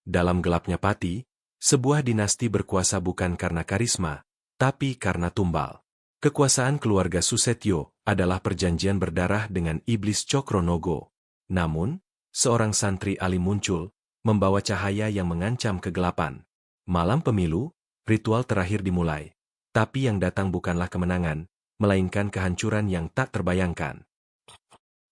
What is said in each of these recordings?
Dalam gelapnya Pati, sebuah dinasti berkuasa bukan karena karisma, tapi karena tumbal. Kekuasaan keluarga Susetyo adalah perjanjian berdarah dengan iblis Cokronogo. Namun, seorang santri alim muncul, membawa cahaya yang mengancam kegelapan. Malam pemilu, ritual terakhir dimulai. Tapi yang datang bukanlah kemenangan, melainkan kehancuran yang tak terbayangkan.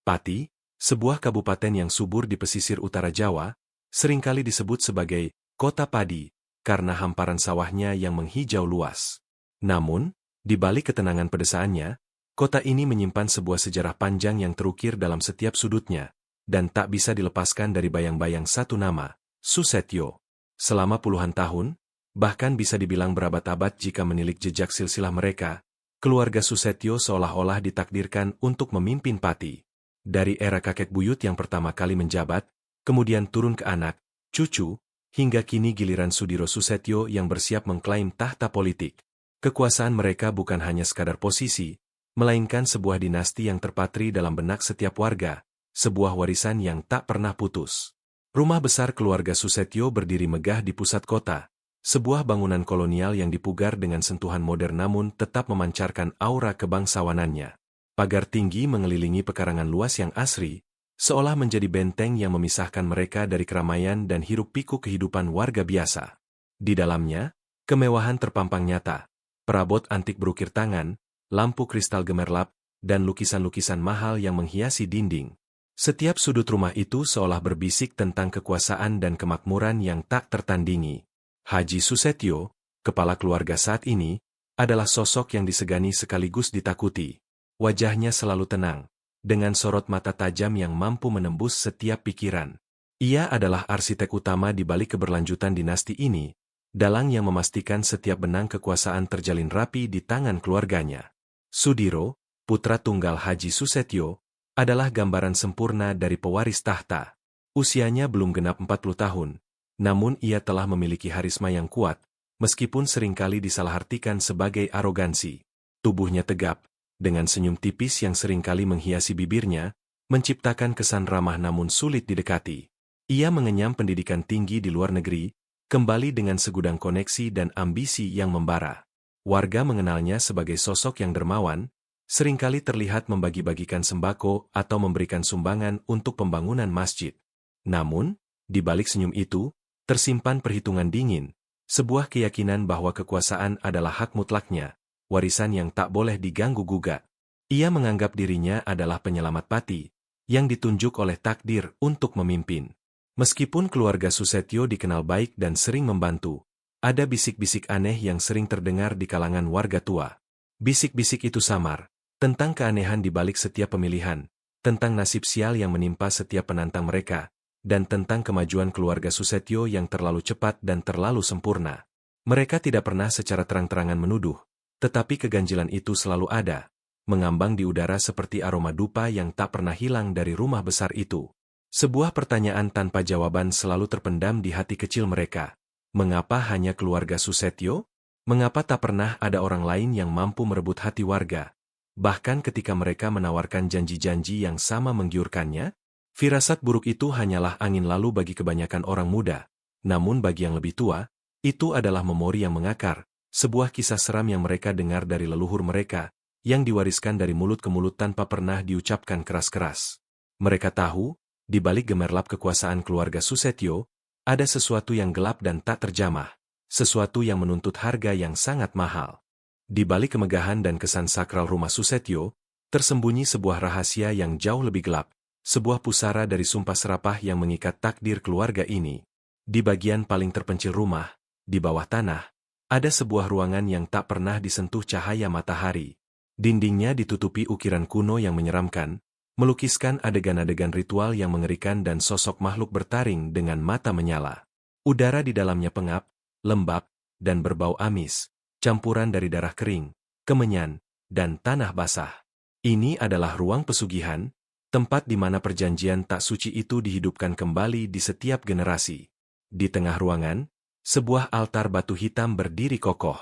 Pati, sebuah kabupaten yang subur di pesisir utara Jawa, seringkali disebut sebagai kota padi, karena hamparan sawahnya yang menghijau luas. Namun, di balik ketenangan pedesaannya, kota ini menyimpan sebuah sejarah panjang yang terukir dalam setiap sudutnya, dan tak bisa dilepaskan dari bayang-bayang satu nama, Susetyo. Selama puluhan tahun, bahkan bisa dibilang berabad-abad jika menilik jejak silsilah mereka, keluarga Susetyo seolah-olah ditakdirkan untuk memimpin Pati. Dari era kakek buyut yang pertama kali menjabat, kemudian turun ke anak, cucu, hingga kini giliran Sudiro Susetyo yang bersiap mengklaim tahta politik. Kekuasaan mereka bukan hanya sekadar posisi, melainkan sebuah dinasti yang terpatri dalam benak setiap warga, sebuah warisan yang tak pernah putus. Rumah besar keluarga Susetyo berdiri megah di pusat kota, sebuah bangunan kolonial yang dipugar dengan sentuhan modern namun tetap memancarkan aura kebangsawanannya. Pagar tinggi mengelilingi pekarangan luas yang asri, seolah menjadi benteng yang memisahkan mereka dari keramaian dan hiruk-pikuk kehidupan warga biasa. Di dalamnya, kemewahan terpampang nyata. Perabot antik berukir tangan, lampu kristal gemerlap, dan lukisan-lukisan mahal yang menghiasi dinding. Setiap sudut rumah itu seolah berbisik tentang kekuasaan dan kemakmuran yang tak tertandingi. Haji Susetyo, kepala keluarga saat ini, adalah sosok yang disegani sekaligus ditakuti. Wajahnya selalu tenang, dengan sorot mata tajam yang mampu menembus setiap pikiran. Ia adalah arsitek utama di balik keberlanjutan dinasti ini, dalang yang memastikan setiap benang kekuasaan terjalin rapi di tangan keluarganya. Sudiro, putra tunggal Haji Susetyo, adalah gambaran sempurna dari pewaris tahta. Usianya belum genap 40 tahun, namun ia telah memiliki harisma yang kuat, meskipun seringkali disalahartikan sebagai arogansi. Tubuhnya tegap, dengan senyum tipis yang seringkali menghiasi bibirnya, menciptakan kesan ramah namun sulit didekati. Ia mengenyam pendidikan tinggi di luar negeri, kembali dengan segudang koneksi dan ambisi yang membara. Warga mengenalnya sebagai sosok yang dermawan, seringkali terlihat membagi-bagikan sembako atau memberikan sumbangan untuk pembangunan masjid. Namun, di balik senyum itu, tersimpan perhitungan dingin, sebuah keyakinan bahwa kekuasaan adalah hak mutlaknya, warisan yang tak boleh diganggu-gugat. Ia menganggap dirinya adalah penyelamat Pati, yang ditunjuk oleh takdir untuk memimpin. Meskipun keluarga Susetyo dikenal baik dan sering membantu, ada bisik-bisik aneh yang sering terdengar di kalangan warga tua. Bisik-bisik itu samar, tentang keanehan di balik setiap pemilihan, tentang nasib sial yang menimpa setiap penantang mereka, dan tentang kemajuan keluarga Susetyo yang terlalu cepat dan terlalu sempurna. Mereka tidak pernah secara terang-terangan menuduh, tetapi keganjilan itu selalu ada, mengambang di udara seperti aroma dupa yang tak pernah hilang dari rumah besar itu. Sebuah pertanyaan tanpa jawaban selalu terpendam di hati kecil mereka. Mengapa hanya keluarga Susetyo? Mengapa tak pernah ada orang lain yang mampu merebut hati warga? Bahkan ketika mereka menawarkan janji-janji yang sama menggiurkannya, firasat buruk itu hanyalah angin lalu bagi kebanyakan orang muda. Namun bagi yang lebih tua, itu adalah memori yang mengakar, sebuah kisah seram yang mereka dengar dari leluhur mereka, yang diwariskan dari mulut ke mulut tanpa pernah diucapkan keras-keras. Mereka tahu, di balik gemerlap kekuasaan keluarga Susetyo, ada sesuatu yang gelap dan tak terjamah, sesuatu yang menuntut harga yang sangat mahal. Di balik kemegahan dan kesan sakral rumah Susetyo, tersembunyi sebuah rahasia yang jauh lebih gelap, sebuah pusara dari sumpah serapah yang mengikat takdir keluarga ini. Di bagian paling terpencil rumah, di bawah tanah, ada sebuah ruangan yang tak pernah disentuh cahaya matahari. Dindingnya ditutupi ukiran kuno yang menyeramkan, melukiskan adegan-adegan ritual yang mengerikan dan sosok makhluk bertaring dengan mata menyala. Udara di dalamnya pengap, lembab, dan berbau amis, campuran dari darah kering, kemenyan, dan tanah basah. Ini adalah ruang pesugihan, tempat di mana perjanjian tak suci itu dihidupkan kembali di setiap generasi. Di tengah ruangan, sebuah altar batu hitam berdiri kokoh.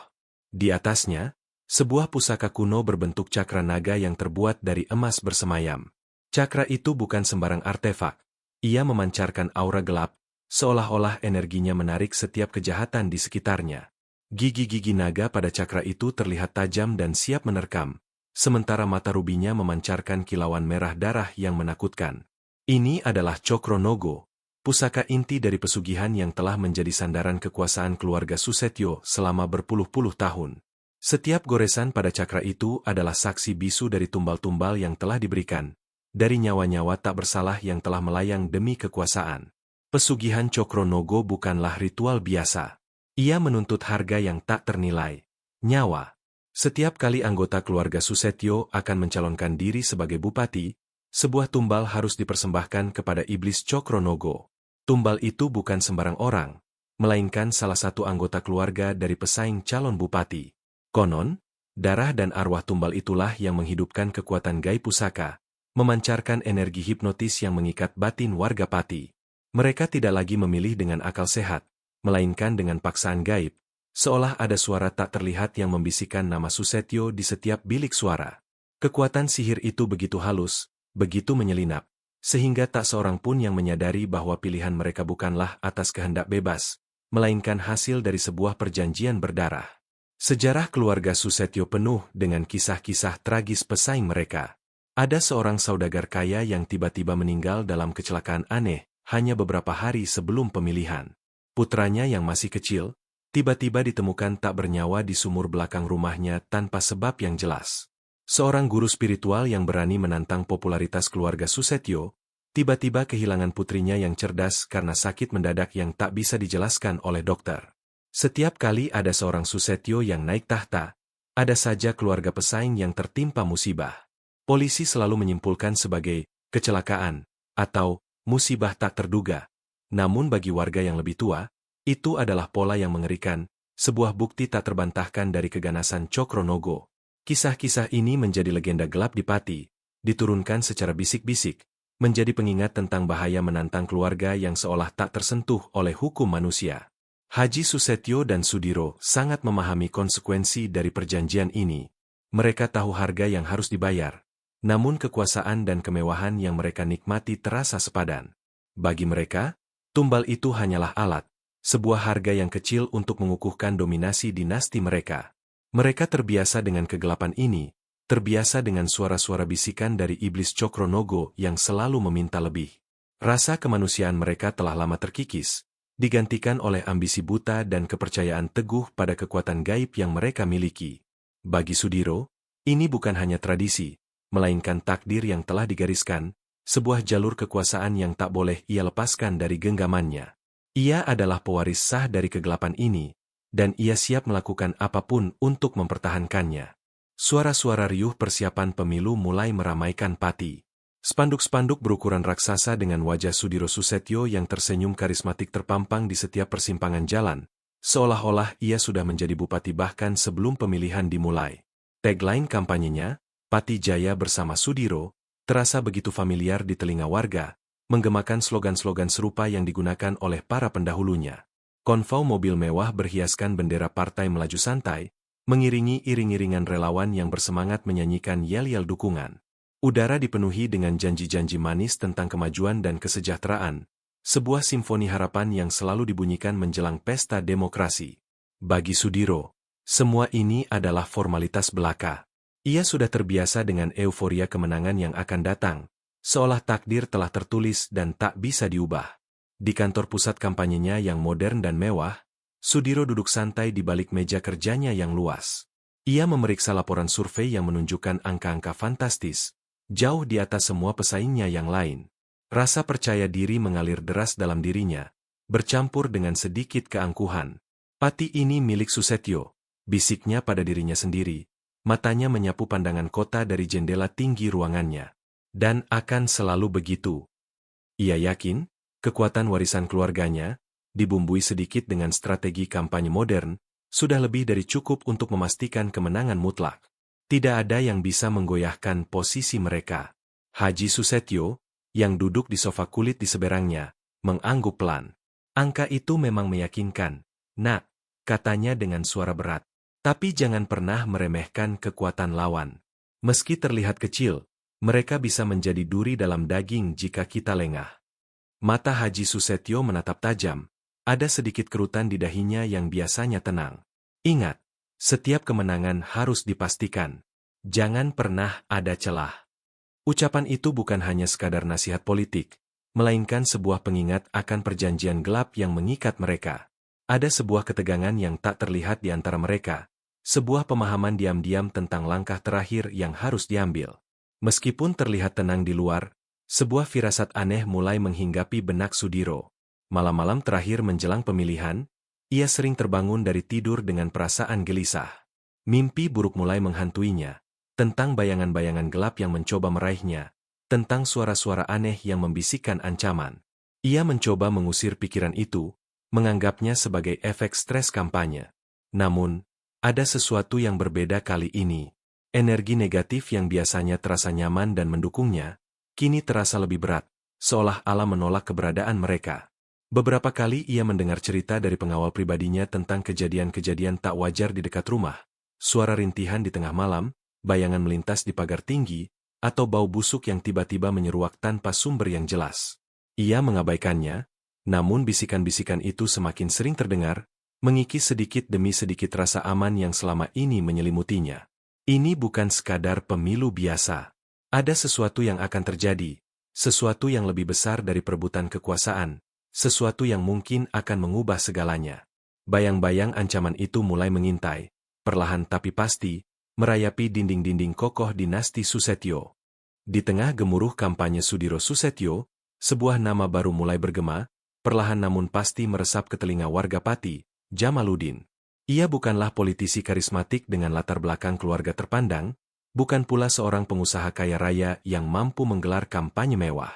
Di atasnya, sebuah pusaka kuno berbentuk cakra naga yang terbuat dari emas bersemayam. Cakra itu bukan sembarang artefak. Ia memancarkan aura gelap, seolah-olah energinya menarik setiap kejahatan di sekitarnya. Gigi-gigi naga pada cakra itu terlihat tajam dan siap menerkam, sementara mata rubinya memancarkan kilauan merah darah yang menakutkan. Ini adalah Cokronogo, pusaka inti dari pesugihan yang telah menjadi sandaran kekuasaan keluarga Susetyo selama berpuluh-puluh tahun. Setiap goresan pada cakra itu adalah saksi bisu dari tumbal-tumbal yang telah diberikan, dari nyawa-nyawa tak bersalah yang telah melayang demi kekuasaan. Pesugihan Cokronogo bukanlah ritual biasa. Ia menuntut harga yang tak ternilai. Nyawa. Setiap kali anggota keluarga Susetyo akan mencalonkan diri sebagai bupati, sebuah tumbal harus dipersembahkan kepada iblis Cokronogo. Tumbal itu bukan sembarang orang, melainkan salah satu anggota keluarga dari pesaing calon bupati. Konon, darah dan arwah tumbal itulah yang menghidupkan kekuatan gaib pusaka, memancarkan energi hipnotis yang mengikat batin warga Pati. Mereka tidak lagi memilih dengan akal sehat, melainkan dengan paksaan gaib, seolah ada suara tak terlihat yang membisikkan nama Susetyo di setiap bilik suara. Kekuatan sihir itu begitu halus, begitu menyelinap, sehingga tak seorang pun yang menyadari bahwa pilihan mereka bukanlah atas kehendak bebas, melainkan hasil dari sebuah perjanjian berdarah. Sejarah keluarga Susetyo penuh dengan kisah-kisah tragis pesaing mereka. Ada seorang saudagar kaya yang tiba-tiba meninggal dalam kecelakaan aneh, hanya beberapa hari sebelum pemilihan. Putranya yang masih kecil, tiba-tiba ditemukan tak bernyawa di sumur belakang rumahnya tanpa sebab yang jelas. Seorang guru spiritual yang berani menantang popularitas keluarga Susetyo, tiba-tiba kehilangan putrinya yang cerdas karena sakit mendadak yang tak bisa dijelaskan oleh dokter. Setiap kali ada seorang Susetyo yang naik tahta, ada saja keluarga pesaing yang tertimpa musibah. Polisi selalu menyimpulkan sebagai kecelakaan atau musibah tak terduga. Namun bagi warga yang lebih tua, itu adalah pola yang mengerikan, sebuah bukti tak terbantahkan dari keganasan Cokronogo. Kisah-kisah ini menjadi legenda gelap di Pati, diturunkan secara bisik-bisik, menjadi pengingat tentang bahaya menantang keluarga yang seolah tak tersentuh oleh hukum manusia. Haji Susetyo dan Sudiro sangat memahami konsekuensi dari perjanjian ini. Mereka tahu harga yang harus dibayar, namun kekuasaan dan kemewahan yang mereka nikmati terasa sepadan. Bagi mereka, tumbal itu hanyalah alat, sebuah harga yang kecil untuk mengukuhkan dominasi dinasti mereka. Mereka terbiasa dengan kegelapan ini, terbiasa dengan suara-suara bisikan dari iblis Cokronogo yang selalu meminta lebih. Rasa kemanusiaan mereka telah lama terkikis, digantikan oleh ambisi buta dan kepercayaan teguh pada kekuatan gaib yang mereka miliki. Bagi Sudiro, ini bukan hanya tradisi, melainkan takdir yang telah digariskan, sebuah jalur kekuasaan yang tak boleh ia lepaskan dari genggamannya. Ia adalah pewaris sah dari kegelapan ini, dan ia siap melakukan apapun untuk mempertahankannya. Suara-suara riuh persiapan pemilu mulai meramaikan Pati. Spanduk-spanduk berukuran raksasa dengan wajah Sudiro Susetyo yang tersenyum karismatik terpampang di setiap persimpangan jalan, seolah-olah ia sudah menjadi bupati bahkan sebelum pemilihan dimulai. Tagline kampanyenya, Pati Jaya bersama Sudiro, terasa begitu familiar di telinga warga, menggemakan slogan-slogan serupa yang digunakan oleh para pendahulunya. Konvoi mobil mewah berhiaskan bendera partai melaju santai, mengiringi iring-iringan relawan yang bersemangat menyanyikan yel-yel dukungan. Udara dipenuhi dengan janji-janji manis tentang kemajuan dan kesejahteraan, sebuah simfoni harapan yang selalu dibunyikan menjelang pesta demokrasi. Bagi Sudiro, semua ini adalah formalitas belaka. Ia sudah terbiasa dengan euforia kemenangan yang akan datang, seolah takdir telah tertulis dan tak bisa diubah. Di kantor pusat kampanyenya yang modern dan mewah, Sudiro duduk santai di balik meja kerjanya yang luas. Ia memeriksa laporan survei yang menunjukkan angka-angka fantastis, jauh di atas semua pesaingnya yang lain. Rasa percaya diri mengalir deras dalam dirinya, bercampur dengan sedikit keangkuhan. Pati ini milik Susetyo, bisiknya pada dirinya sendiri. Matanya menyapu pandangan kota dari jendela tinggi ruangannya. Dan akan selalu begitu. Ia yakin, kekuatan warisan keluarganya, dibumbui sedikit dengan strategi kampanye modern, sudah lebih dari cukup untuk memastikan kemenangan mutlak. Tidak ada yang bisa menggoyahkan posisi mereka. Haji Susetyo, yang duduk di sofa kulit di seberangnya, mengangguk pelan. Angka itu memang meyakinkan, "Nak," katanya dengan suara berat. Tapi jangan pernah meremehkan kekuatan lawan. Meski terlihat kecil, mereka bisa menjadi duri dalam daging jika kita lengah. Mata Haji Susetio menatap tajam. Ada sedikit kerutan di dahinya yang biasanya tenang. Ingat, setiap kemenangan harus dipastikan. Jangan pernah ada celah. Ucapan itu bukan hanya sekadar nasihat politik, melainkan sebuah pengingat akan perjanjian gelap yang mengikat mereka. Ada sebuah ketegangan yang tak terlihat di antara mereka, sebuah pemahaman diam-diam tentang langkah terakhir yang harus diambil. Meskipun terlihat tenang di luar, sebuah firasat aneh mulai menghinggapi benak Sudiro. Malam-malam terakhir menjelang pemilihan, ia sering terbangun dari tidur dengan perasaan gelisah. Mimpi buruk mulai menghantuinya, tentang bayangan-bayangan gelap yang mencoba meraihnya, tentang suara-suara aneh yang membisikkan ancaman. Ia mencoba mengusir pikiran itu, menganggapnya sebagai efek stres kampanye. Namun, ada sesuatu yang berbeda kali ini. Energi negatif yang biasanya terasa nyaman dan mendukungnya, kini terasa lebih berat, seolah Allah menolak keberadaan mereka. Beberapa kali ia mendengar cerita dari pengawal pribadinya tentang kejadian-kejadian tak wajar di dekat rumah, suara rintihan di tengah malam, bayangan melintas di pagar tinggi, atau bau busuk yang tiba-tiba menyeruak tanpa sumber yang jelas. Ia mengabaikannya, namun bisikan-bisikan itu semakin sering terdengar, mengikis sedikit demi sedikit rasa aman yang selama ini menyelimutinya. Ini bukan sekadar pemilu biasa. Ada sesuatu yang akan terjadi, sesuatu yang lebih besar dari perebutan kekuasaan, sesuatu yang mungkin akan mengubah segalanya. Bayang-bayang ancaman itu mulai mengintai, perlahan tapi pasti, merayapi dinding-dinding kokoh dinasti Susetio. Di tengah gemuruh kampanye Sudiro Susetio, sebuah nama baru mulai bergema, perlahan namun pasti meresap ke telinga warga Pati, Jamaluddin. Ia bukanlah politisi karismatik dengan latar belakang keluarga terpandang, bukan pula seorang pengusaha kaya raya yang mampu menggelar kampanye mewah.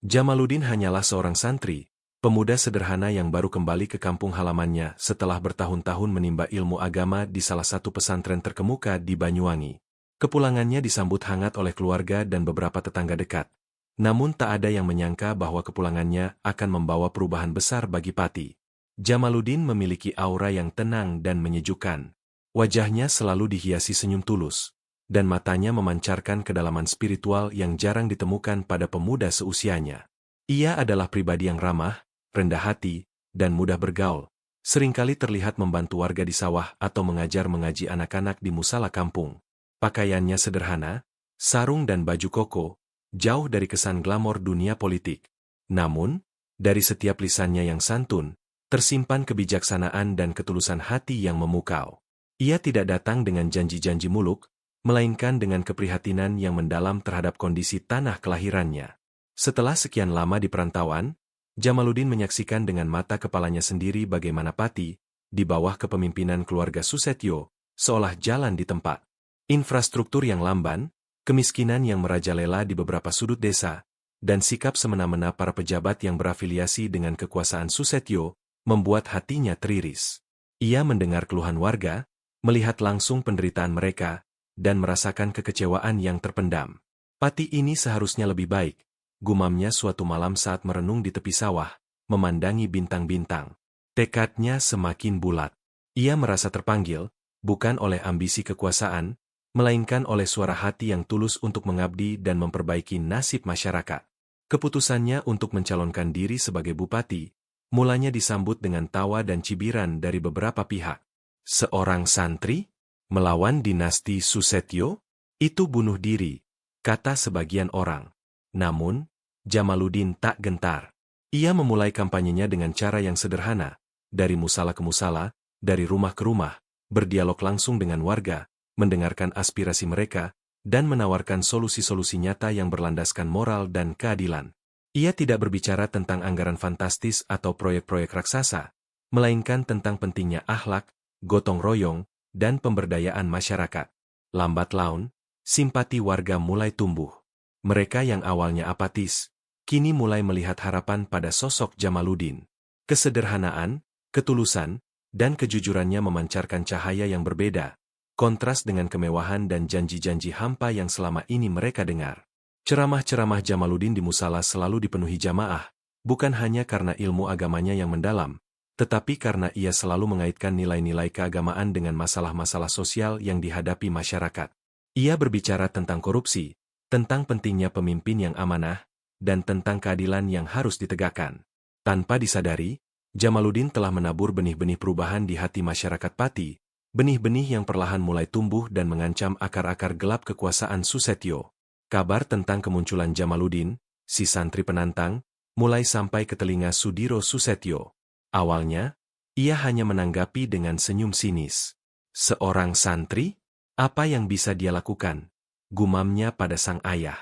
Jamaluddin hanyalah seorang santri, pemuda sederhana yang baru kembali ke kampung halamannya setelah bertahun-tahun menimba ilmu agama di salah satu pesantren terkemuka di Banyuwangi. Kepulangannya disambut hangat oleh keluarga dan beberapa tetangga dekat. Namun tak ada yang menyangka bahwa kepulangannya akan membawa perubahan besar bagi Pati. Jamaluddin memiliki aura yang tenang dan menyejukkan. Wajahnya selalu dihiasi senyum tulus, dan matanya memancarkan kedalaman spiritual yang jarang ditemukan pada pemuda seusianya. Ia adalah pribadi yang ramah, rendah hati, dan mudah bergaul, seringkali terlihat membantu warga di sawah atau mengajar mengaji anak-anak di musala kampung. Pakaiannya sederhana, sarung dan baju koko, jauh dari kesan glamor dunia politik. Namun, dari setiap lisannya yang santun, tersimpan kebijaksanaan dan ketulusan hati yang memukau. Ia tidak datang dengan janji-janji muluk, melainkan dengan keprihatinan yang mendalam terhadap kondisi tanah kelahirannya. Setelah sekian lama di perantauan, Jamaluddin menyaksikan dengan mata kepalanya sendiri bagaimana Pati, di bawah kepemimpinan keluarga Susetio, seolah jalan di tempat. Infrastruktur yang lamban, kemiskinan yang merajalela di beberapa sudut desa, dan sikap semena-mena para pejabat yang berafiliasi dengan kekuasaan Susetio, membuat hatinya teriris. Ia mendengar keluhan warga, melihat langsung penderitaan mereka, dan merasakan kekecewaan yang terpendam. Pati ini seharusnya lebih baik, gumamnya suatu malam saat merenung di tepi sawah, memandangi bintang-bintang. Tekadnya semakin bulat. Ia merasa terpanggil, bukan oleh ambisi kekuasaan, melainkan oleh suara hati yang tulus untuk mengabdi dan memperbaiki nasib masyarakat. Keputusannya untuk mencalonkan diri sebagai bupati, mulanya disambut dengan tawa dan cibiran dari beberapa pihak. Seorang santri? Melawan dinasti Susetio? Itu bunuh diri, kata sebagian orang. Namun, Jamaluddin tak gentar. Ia memulai kampanyenya dengan cara yang sederhana, dari musala ke musala, dari rumah ke rumah, berdialog langsung dengan warga, mendengarkan aspirasi mereka, dan menawarkan solusi-solusi nyata yang berlandaskan moral dan keadilan. Ia tidak berbicara tentang anggaran fantastis atau proyek-proyek raksasa, melainkan tentang pentingnya akhlak, gotong royong, dan pemberdayaan masyarakat. Lambat laun, simpati warga mulai tumbuh. Mereka yang awalnya apatis, kini mulai melihat harapan pada sosok Jamaluddin. Kesederhanaan, ketulusan, dan kejujurannya memancarkan cahaya yang berbeda, kontras dengan kemewahan dan janji-janji hampa yang selama ini mereka dengar. Ceramah-ceramah Jamaluddin di musala selalu dipenuhi jamaah, bukan hanya karena ilmu agamanya yang mendalam, tetapi karena ia selalu mengaitkan nilai-nilai keagamaan dengan masalah-masalah sosial yang dihadapi masyarakat. Ia berbicara tentang korupsi, tentang pentingnya pemimpin yang amanah, dan tentang keadilan yang harus ditegakkan. Tanpa disadari, Jamaluddin telah menabur benih-benih perubahan di hati masyarakat Pati, benih-benih yang perlahan mulai tumbuh dan mengancam akar-akar gelap kekuasaan Susetyo. Kabar tentang kemunculan Jamaluddin, si santri penantang, mulai sampai ke telinga Sudiro Susetyo. Awalnya, ia hanya menanggapi dengan senyum sinis. Seorang santri? Apa yang bisa dia lakukan? Gumamnya pada sang ayah.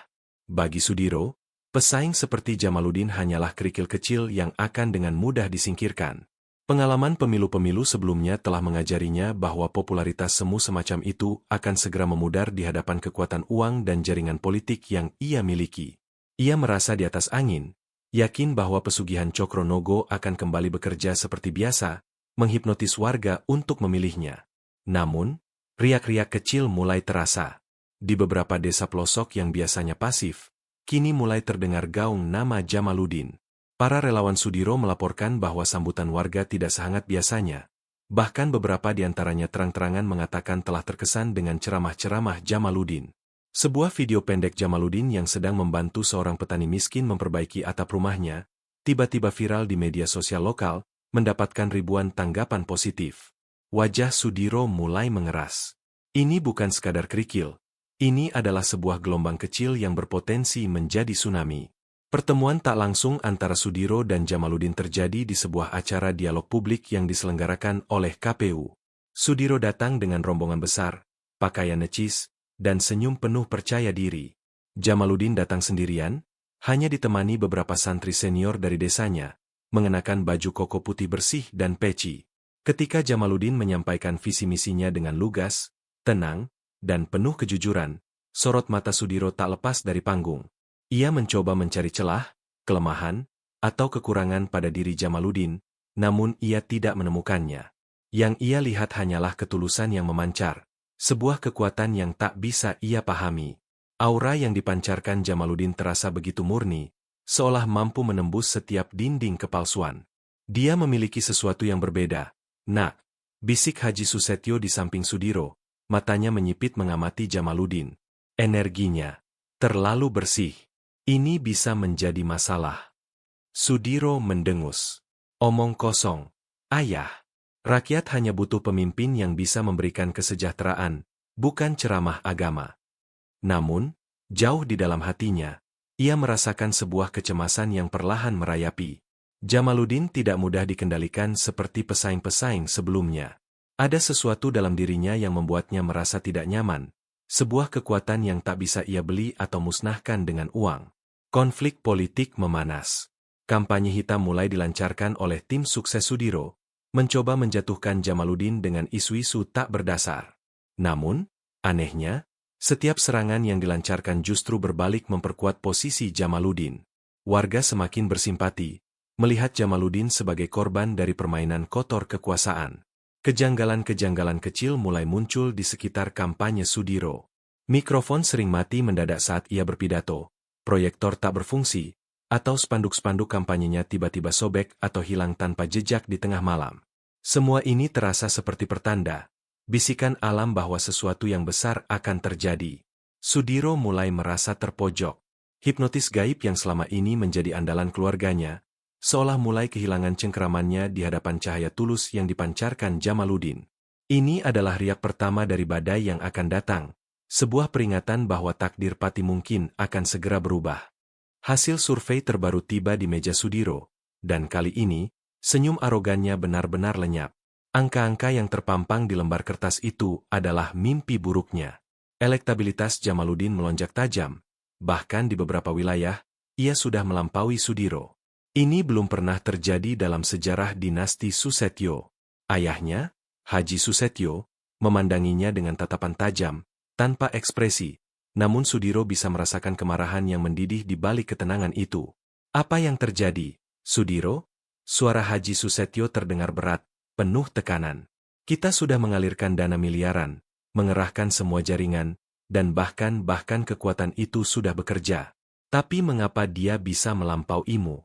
Bagi Sudiro, pesaing seperti Jamaluddin hanyalah kerikil kecil yang akan dengan mudah disingkirkan. Pengalaman pemilu-pemilu sebelumnya telah mengajarinya bahwa popularitas semu semacam itu akan segera memudar di hadapan kekuatan uang dan jaringan politik yang ia miliki. Ia merasa di atas angin, yakin bahwa pesugihan Cokronogo akan kembali bekerja seperti biasa, menghipnotis warga untuk memilihnya. Namun, riak-riak kecil mulai terasa. Di beberapa desa pelosok yang biasanya pasif, kini mulai terdengar gaung nama Jamaluddin. Para relawan Sudiro melaporkan bahwa sambutan warga tidak sehangat biasanya. Bahkan beberapa di antaranya terang-terangan mengatakan telah terkesan dengan ceramah-ceramah Jamaluddin. Sebuah video pendek Jamaluddin yang sedang membantu seorang petani miskin memperbaiki atap rumahnya, tiba-tiba viral di media sosial lokal, mendapatkan ribuan tanggapan positif. Wajah Sudiro mulai mengeras. Ini bukan sekadar kerikil. Ini adalah sebuah gelombang kecil yang berpotensi menjadi tsunami. Pertemuan tak langsung antara Sudiro dan Jamaluddin terjadi di sebuah acara dialog publik yang diselenggarakan oleh KPU. Sudiro datang dengan rombongan besar, pakaian necis, dan senyum penuh percaya diri. Jamaluddin datang sendirian, hanya ditemani beberapa santri senior dari desanya, mengenakan baju koko putih bersih dan peci. Ketika Jamaluddin menyampaikan visi misinya dengan lugas, tenang, dan penuh kejujuran, sorot mata Sudiro tak lepas dari panggung. Ia mencoba mencari celah, kelemahan, atau kekurangan pada diri Jamaluddin, namun ia tidak menemukannya. Yang ia lihat hanyalah ketulusan yang memancar, sebuah kekuatan yang tak bisa ia pahami. Aura yang dipancarkan Jamaluddin terasa begitu murni, seolah mampu menembus setiap dinding kepalsuan. Dia memiliki sesuatu yang berbeda. Nak, bisik Haji Susetyo di samping Sudiro. Matanya menyipit mengamati Jamaluddin. Energinya terlalu bersih. Ini bisa menjadi masalah. Sudiro mendengus. Omong kosong. Ayah, rakyat hanya butuh pemimpin yang bisa memberikan kesejahteraan, bukan ceramah agama. Namun, jauh di dalam hatinya, ia merasakan sebuah kecemasan yang perlahan merayapi. Jamaluddin tidak mudah dikendalikan seperti pesaing-pesaing sebelumnya. Ada sesuatu dalam dirinya yang membuatnya merasa tidak nyaman, sebuah kekuatan yang tak bisa ia beli atau musnahkan dengan uang. Konflik politik memanas. Kampanye hitam mulai dilancarkan oleh tim sukses Sudiro, mencoba menjatuhkan Jamaluddin dengan isu-isu tak berdasar. Namun, anehnya, setiap serangan yang dilancarkan justru berbalik memperkuat posisi Jamaluddin. Warga semakin bersimpati, melihat Jamaluddin sebagai korban dari permainan kotor kekuasaan. Kejanggalan-kejanggalan kecil mulai muncul di sekitar kampanye Sudiro. Mikrofon sering mati mendadak saat ia berpidato, proyektor tak berfungsi, atau spanduk-spanduk kampanyenya tiba-tiba sobek atau hilang tanpa jejak di tengah malam. Semua ini terasa seperti pertanda, bisikan alam bahwa sesuatu yang besar akan terjadi. Sudiro mulai merasa terpojok. Hipnotis gaib yang selama ini menjadi andalan keluarganya, seolah mulai kehilangan cengkeramannya di hadapan cahaya tulus yang dipancarkan Jamaluddin. Ini adalah riak pertama dari badai yang akan datang, sebuah peringatan bahwa takdir Pati mungkin akan segera berubah. Hasil survei terbaru tiba di meja Sudiro, dan kali ini, senyum arogannya benar-benar lenyap. Angka-angka yang terpampang di lembar kertas itu adalah mimpi buruknya. Elektabilitas Jamaluddin melonjak tajam, bahkan di beberapa wilayah, ia sudah melampaui Sudiro. Ini belum pernah terjadi dalam sejarah dinasti Susetyo. Ayahnya, Haji Susetyo, memandanginya dengan tatapan tajam, tanpa ekspresi, namun Sudiro bisa merasakan kemarahan yang mendidih di balik ketenangan itu. Apa yang terjadi, Sudiro? Suara Haji Susetyo terdengar berat, penuh tekanan. Kita sudah mengalirkan dana miliaran, mengerahkan semua jaringan, dan bahkan kekuatan itu sudah bekerja. Tapi mengapa dia bisa melampauimu?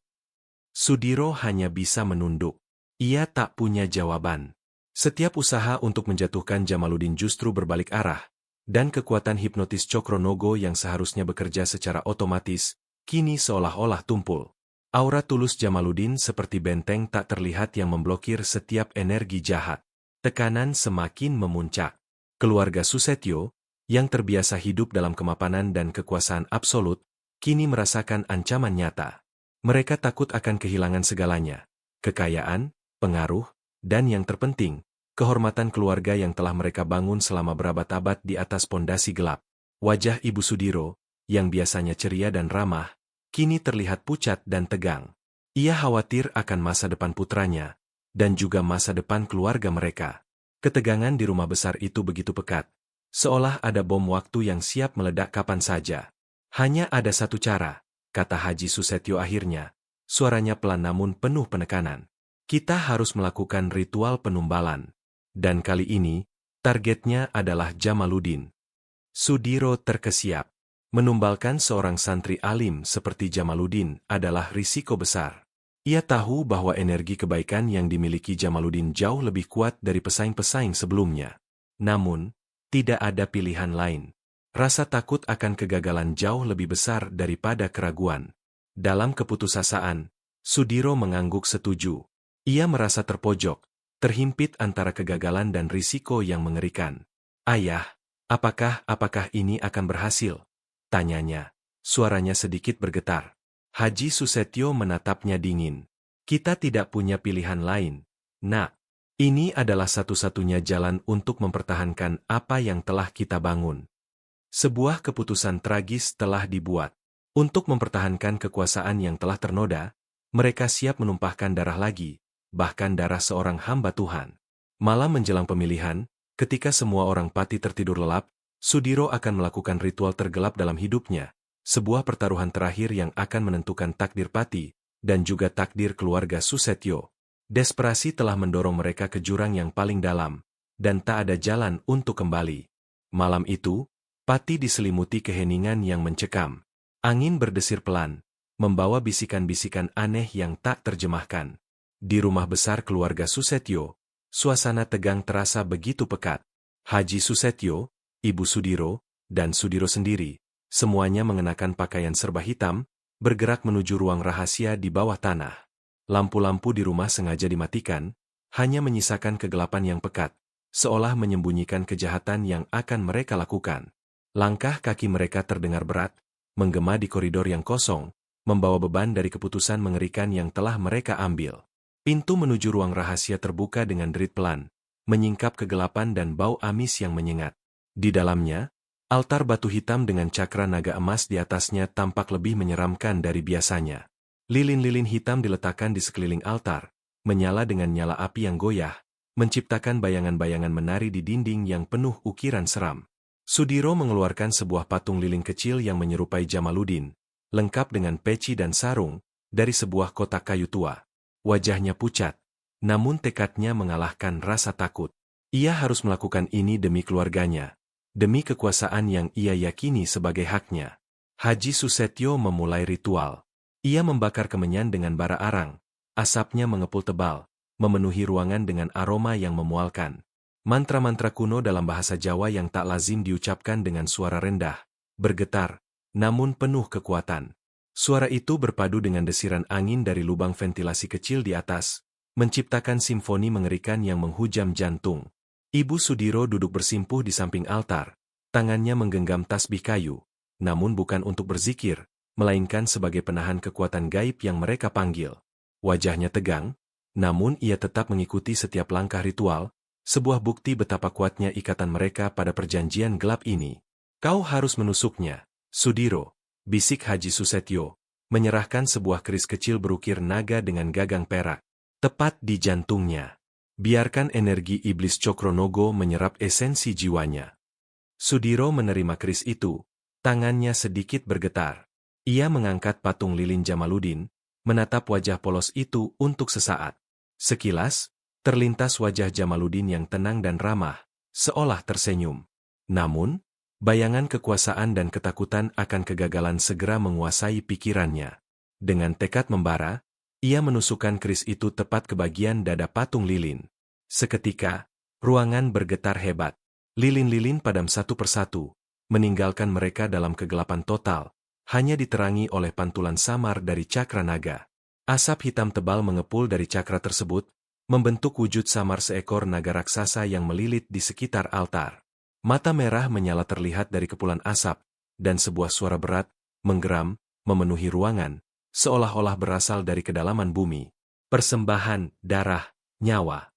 Sudiro hanya bisa menunduk. Ia tak punya jawaban. Setiap usaha untuk menjatuhkan Jamaluddin justru berbalik arah, dan kekuatan hipnotis Cokronogo yang seharusnya bekerja secara otomatis, kini seolah-olah tumpul. Aura tulus Jamaluddin seperti benteng tak terlihat yang memblokir setiap energi jahat. Tekanan semakin memuncak. Keluarga Susetyo, yang terbiasa hidup dalam kemapanan dan kekuasaan absolut, kini merasakan ancaman nyata. Mereka takut akan kehilangan segalanya. Kekayaan, pengaruh, dan yang terpenting, kehormatan keluarga yang telah mereka bangun selama berabad-abad di atas pondasi gelap. Wajah Ibu Sudiro, yang biasanya ceria dan ramah, kini terlihat pucat dan tegang. Ia khawatir akan masa depan putranya, dan juga masa depan keluarga mereka. Ketegangan di rumah besar itu begitu pekat, seolah ada bom waktu yang siap meledak kapan saja. Hanya ada satu cara, kata Haji Susetyo akhirnya, suaranya pelan namun penuh penekanan. Kita harus melakukan ritual penumbalan. Dan kali ini, targetnya adalah Jamaluddin. Sudiro terkesiap. Menumbalkan seorang santri alim seperti Jamaluddin adalah risiko besar. Ia tahu bahwa energi kebaikan yang dimiliki Jamaluddin jauh lebih kuat dari pesaing-pesaing sebelumnya. Namun, tidak ada pilihan lain. Rasa takut akan kegagalan jauh lebih besar daripada keraguan. Dalam keputusasaan, Sudiro mengangguk setuju. Ia merasa terpojok, terhimpit antara kegagalan dan risiko yang mengerikan. Ayah, apakah ini akan berhasil? Tanyanya. Suaranya sedikit bergetar. Haji Susetyo menatapnya dingin. Kita tidak punya pilihan lain. Nak, ini adalah satu-satunya jalan untuk mempertahankan apa yang telah kita bangun. Sebuah keputusan tragis telah dibuat. Untuk mempertahankan kekuasaan yang telah ternoda, mereka siap menumpahkan darah lagi, bahkan darah seorang hamba Tuhan. Malam menjelang pemilihan, ketika semua orang Pati tertidur lelap, Sudiro akan melakukan ritual tergelap dalam hidupnya, sebuah pertaruhan terakhir yang akan menentukan takdir Pati, dan juga takdir keluarga Susetyo. Desperasi telah mendorong mereka ke jurang yang paling dalam, dan tak ada jalan untuk kembali. Malam itu, Pati diselimuti keheningan yang mencekam. Angin berdesir pelan, membawa bisikan-bisikan aneh yang tak terjemahkan. Di rumah besar keluarga Susetyo, suasana tegang terasa begitu pekat. Haji Susetyo, Ibu Sudiro, dan Sudiro sendiri, semuanya mengenakan pakaian serba hitam, bergerak menuju ruang rahasia di bawah tanah. Lampu-lampu di rumah sengaja dimatikan, hanya menyisakan kegelapan yang pekat, seolah menyembunyikan kejahatan yang akan mereka lakukan. Langkah kaki mereka terdengar berat, menggema di koridor yang kosong, membawa beban dari keputusan mengerikan yang telah mereka ambil. Pintu menuju ruang rahasia terbuka dengan derit pelan, menyingkap kegelapan dan bau amis yang menyengat. Di dalamnya, altar batu hitam dengan cakra naga emas di atasnya tampak lebih menyeramkan dari biasanya. Lilin-lilin hitam diletakkan di sekeliling altar, menyala dengan nyala api yang goyah, menciptakan bayangan-bayangan menari di dinding yang penuh ukiran seram. Sudiro mengeluarkan sebuah patung lilin kecil yang menyerupai Jamaluddin, lengkap dengan peci dan sarung, dari sebuah kotak kayu tua. Wajahnya pucat, namun tekadnya mengalahkan rasa takut. Ia harus melakukan ini demi keluarganya, demi kekuasaan yang ia yakini sebagai haknya. Haji Susetyo memulai ritual. Ia membakar kemenyan dengan bara arang. Asapnya mengepul tebal, memenuhi ruangan dengan aroma yang memualkan. Mantra-mantra kuno dalam bahasa Jawa yang tak lazim diucapkan dengan suara rendah, bergetar, namun penuh kekuatan. Suara itu berpadu dengan desiran angin dari lubang ventilasi kecil di atas, menciptakan simfoni mengerikan yang menghujam jantung. Ibu Sudiro duduk bersimpuh di samping altar, tangannya menggenggam tasbih kayu, namun bukan untuk berzikir, melainkan sebagai penahan kekuatan gaib yang mereka panggil. Wajahnya tegang, namun ia tetap mengikuti setiap langkah ritual, sebuah bukti betapa kuatnya ikatan mereka pada perjanjian gelap ini. Kau harus menusuknya, Sudiro, bisik Haji Susetyo, menyerahkan sebuah keris kecil berukir naga dengan gagang perak, tepat di jantungnya. Biarkan energi iblis Cokronogo menyerap esensi jiwanya. Sudiro menerima keris itu, tangannya sedikit bergetar. Ia mengangkat patung lilin Jamaluddin, menatap wajah polos itu untuk sesaat. Sekilas, terlintas wajah Jamaluddin yang tenang dan ramah, seolah tersenyum. Namun, bayangan kekuasaan dan ketakutan akan kegagalan segera menguasai pikirannya. Dengan tekad membara, ia menusukkan keris itu tepat ke bagian dada patung lilin. Seketika, ruangan bergetar hebat. Lilin-lilin padam satu persatu, meninggalkan mereka dalam kegelapan total, hanya diterangi oleh pantulan samar dari cakra naga. Asap hitam tebal mengepul dari cakra tersebut, membentuk wujud samar seekor naga raksasa yang melilit di sekitar altar. Mata merah menyala terlihat dari kepulan asap, dan sebuah suara berat, menggeram, memenuhi ruangan, seolah-olah berasal dari kedalaman bumi. Persembahan, darah, nyawa.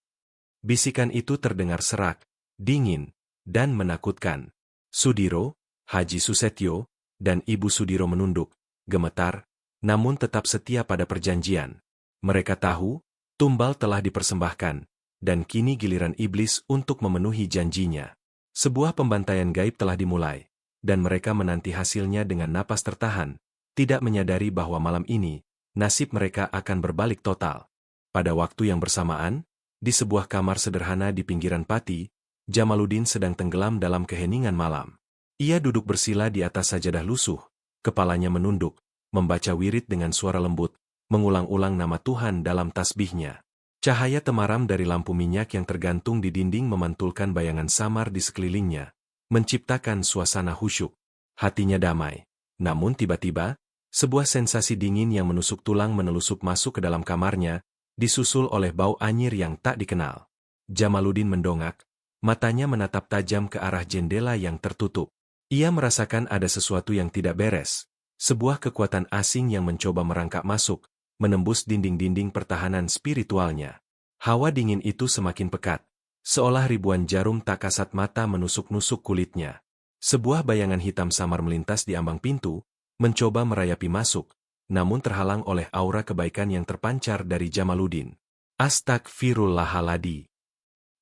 Bisikan itu terdengar serak, dingin, dan menakutkan. Sudiro, Haji Susetyo, dan Ibu Sudiro menunduk, gemetar, namun tetap setia pada perjanjian. Mereka tahu, tumbal telah dipersembahkan, dan kini giliran iblis untuk memenuhi janjinya. Sebuah pembantaian gaib telah dimulai, dan mereka menanti hasilnya dengan napas tertahan, tidak menyadari bahwa malam ini, nasib mereka akan berbalik total. Pada waktu yang bersamaan, di sebuah kamar sederhana di pinggiran Pati, Jamaluddin sedang tenggelam dalam keheningan malam. Ia duduk bersila di atas sajadah lusuh, kepalanya menunduk, membaca wirid dengan suara lembut, mengulang-ulang nama Tuhan dalam tasbihnya. Cahaya temaram dari lampu minyak yang tergantung di dinding memantulkan bayangan samar di sekelilingnya, menciptakan suasana khusyuk. Hatinya damai. Namun tiba-tiba, sebuah sensasi dingin yang menusuk tulang menelusup masuk ke dalam kamarnya, disusul oleh bau anyir yang tak dikenal. Jamaluddin mendongak, matanya menatap tajam ke arah jendela yang tertutup. Ia merasakan ada sesuatu yang tidak beres, sebuah kekuatan asing yang mencoba merangkak masuk, menembus dinding-dinding pertahanan spiritualnya. Hawa dingin itu semakin pekat, seolah ribuan jarum tak kasat mata menusuk-nusuk kulitnya. Sebuah bayangan hitam samar melintas di ambang pintu, mencoba merayapi masuk, namun terhalang oleh aura kebaikan yang terpancar dari Jamaluddin. Astagfirullahaladzim.